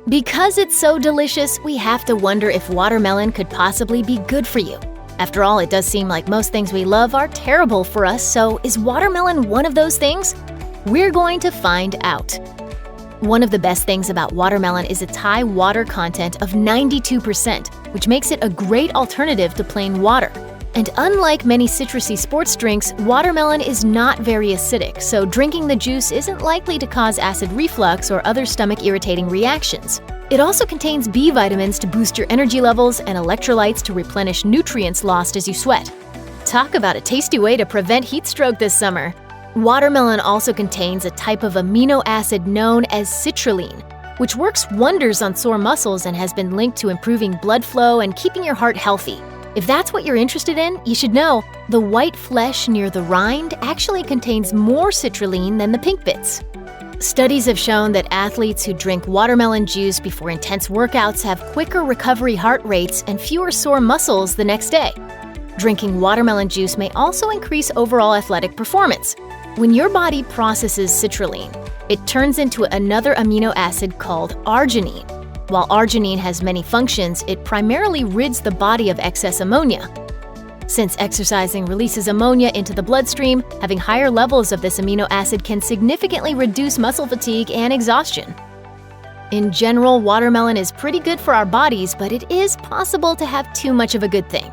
Because it's so delicious, we have to wonder if watermelon could possibly be good for you. After all, it does seem like most things we love are terrible for us, so is watermelon one of those things? We're going to find out. One of the best things about watermelon is its high water content of 92%, which makes it a great alternative to plain water. And unlike many citrusy sports drinks, watermelon is not very acidic, so drinking the juice isn't likely to cause acid reflux or other stomach-irritating reactions. It also contains B vitamins to boost your energy levels and electrolytes to replenish nutrients lost as you sweat. Talk about a tasty way to prevent heat stroke this summer! Watermelon also contains a type of amino acid known as citrulline, which works wonders on sore muscles and has been linked to improving blood flow and keeping your heart healthy. If that's what you're interested in, you should know the white flesh near the rind actually contains more citrulline than the pink bits. Studies have shown that athletes who drink watermelon juice before intense workouts have quicker recovery heart rates and fewer sore muscles the next day. Drinking watermelon juice may also increase overall athletic performance. When your body processes citrulline, it turns into another amino acid called arginine. While arginine has many functions, it primarily rids the body of excess ammonia. Since exercising releases ammonia into the bloodstream, having higher levels of this amino acid can significantly reduce muscle fatigue and exhaustion. In general, watermelon is pretty good for our bodies, but it is possible to have too much of a good thing.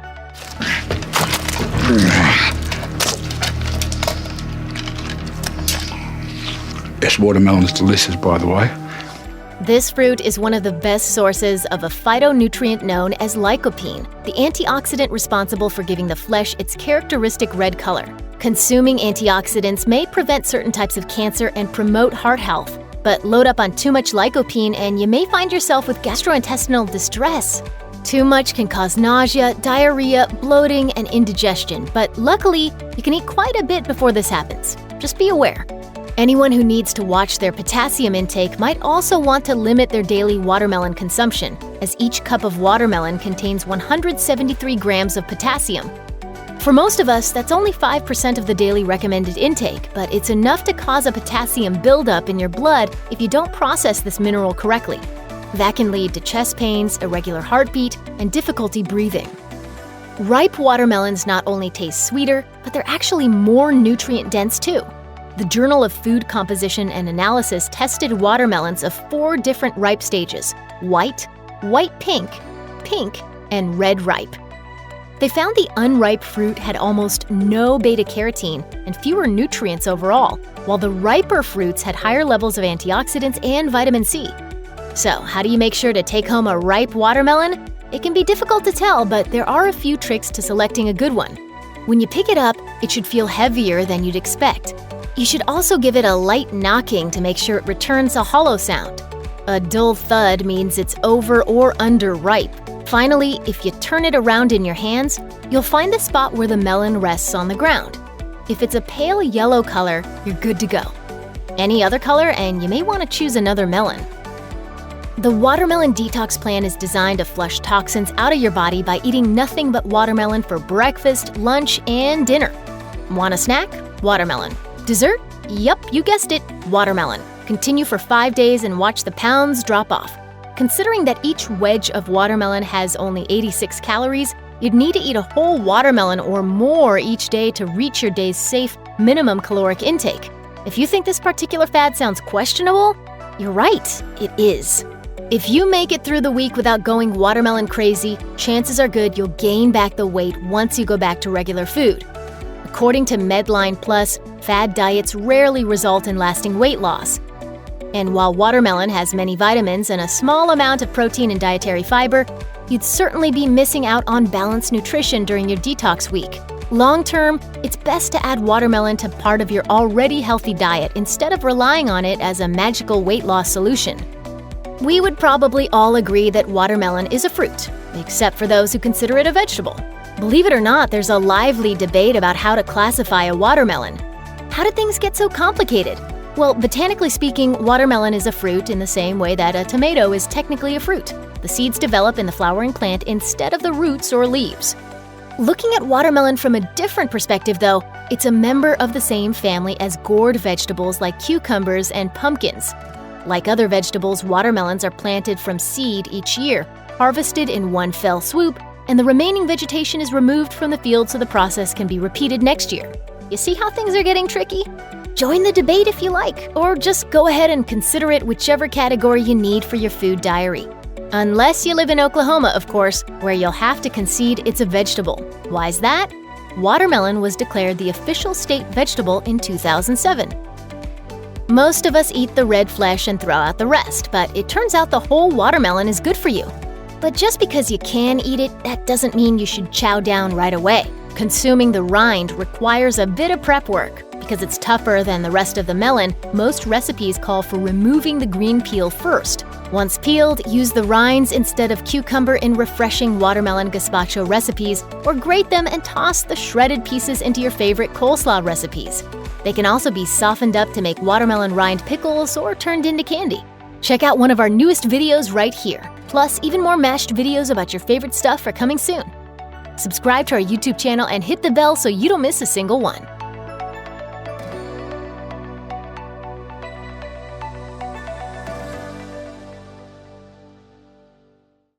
This watermelon is delicious, by the way. This fruit is one of the best sources of a phytonutrient known as lycopene, the antioxidant responsible for giving the flesh its characteristic red color. Consuming antioxidants may prevent certain types of cancer and promote heart health, but load up on too much lycopene and you may find yourself with gastrointestinal distress. Too much can cause nausea, diarrhea, bloating, and indigestion, but luckily, you can eat quite a bit before this happens. Just be aware. Anyone who needs to watch their potassium intake might also want to limit their daily watermelon consumption, as each cup of watermelon contains 173 grams of potassium. For most of us, that's only 5% of the daily recommended intake, but it's enough to cause a potassium buildup in your blood if you don't process this mineral correctly. That can lead to chest pains, irregular heartbeat, and difficulty breathing. Ripe watermelons not only taste sweeter, but they're actually more nutrient-dense too. The Journal of Food Composition and Analysis tested watermelons of 4 different ripe stages: white, white-pink, pink, and red ripe. They found the unripe fruit had almost no beta-carotene and fewer nutrients overall, while the riper fruits had higher levels of antioxidants and vitamin C. So, how do you make sure to take home a ripe watermelon? It can be difficult to tell, but there are a few tricks to selecting a good one. When you pick it up, it should feel heavier than you'd expect. You should also give it a light knocking to make sure it returns a hollow sound. A dull thud means it's over or under ripe. Finally, if you turn it around in your hands, you'll find the spot where the melon rests on the ground. If it's a pale yellow color, you're good to go. Any other color, and you may want to choose another melon. The watermelon detox plan is designed to flush toxins out of your body by eating nothing but watermelon for breakfast, lunch, and dinner. Want a snack? Watermelon. Dessert? Yup, you guessed it, watermelon. Continue for 5 days and watch the pounds drop off. Considering that each wedge of watermelon has only 86 calories, you'd need to eat a whole watermelon or more each day to reach your day's safe minimum caloric intake. If you think this particular fad sounds questionable, you're right, it is. If you make it through the week without going watermelon crazy, chances are good you'll gain back the weight once you go back to regular food. According to Medline Plus, fad diets rarely result in lasting weight loss. And while watermelon has many vitamins and a small amount of protein and dietary fiber, you'd certainly be missing out on balanced nutrition during your detox week. Long term, it's best to add watermelon to part of your already healthy diet instead of relying on it as a magical weight loss solution. We would probably all agree that watermelon is a fruit, except for those who consider it a vegetable. Believe it or not, there's a lively debate about how to classify a watermelon. How did things get so complicated? Well, botanically speaking, watermelon is a fruit in the same way that a tomato is technically a fruit. The seeds develop in the flowering plant instead of the roots or leaves. Looking at watermelon from a different perspective, though, it's a member of the same family as gourd vegetables like cucumbers and pumpkins. Like other vegetables, watermelons are planted from seed each year, harvested in one fell swoop, and the remaining vegetation is removed from the field so the process can be repeated next year. You see how things are getting tricky? Join the debate if you like, or just go ahead and consider it whichever category you need for your food diary. Unless you live in Oklahoma, of course, where you'll have to concede it's a vegetable. Why's that? Watermelon was declared the official state vegetable in 2007. Most of us eat the red flesh and throw out the rest, but it turns out the whole watermelon is good for you. But just because you can eat it, that doesn't mean you should chow down right away. Consuming the rind requires a bit of prep work. Because it's tougher than the rest of the melon, most recipes call for removing the green peel first. Once peeled, use the rinds instead of cucumber in refreshing watermelon gazpacho recipes, or grate them and toss the shredded pieces into your favorite coleslaw recipes. They can also be softened up to make watermelon rind pickles or turned into candy. Check out one of our newest videos right here. Plus, even more mashed videos about your favorite stuff are coming soon. Subscribe to our YouTube channel and hit the bell so you don't miss a single one.